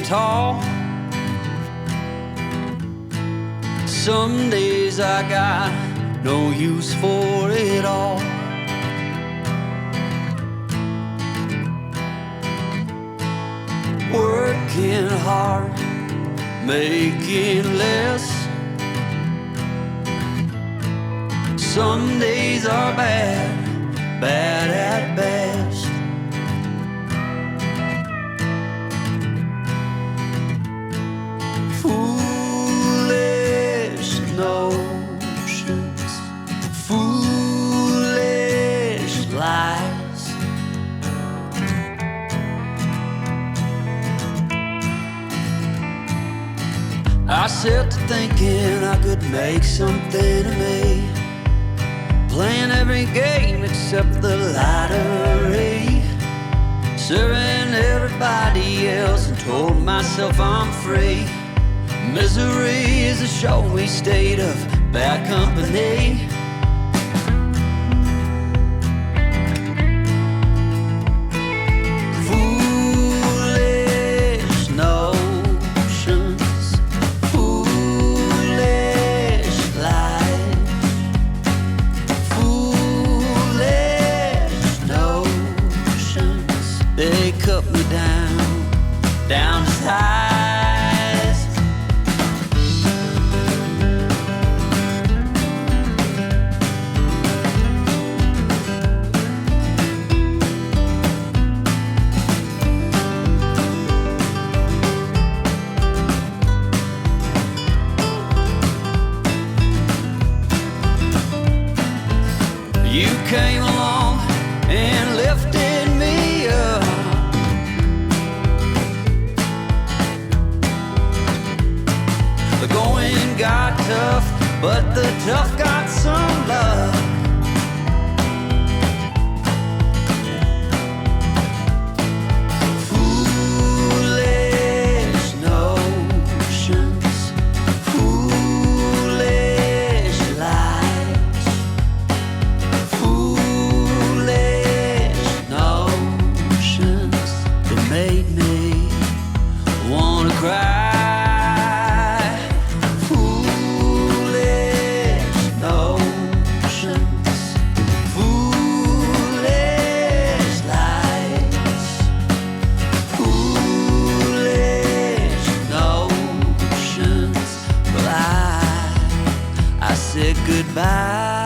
tall. Some days I got no use for it all. Working hard, making less. Some days are bad, bad at best. Foolish notions, foolish lies. I set to thinking I could make something of me, playing every game except the lottery, serving everybody else and told myself I'm free. Misery is a showy state of bad company. Foolish notions, foolish lies. Foolish notions, they cut me down to size. You came along and lifted me up. The going got tough, but the tough got some luck. Foolish notions, foolish lies. Foolish notions that made me wanna cry. Foolish notions, foolish lies. Foolish notions. Well, I said goodbye.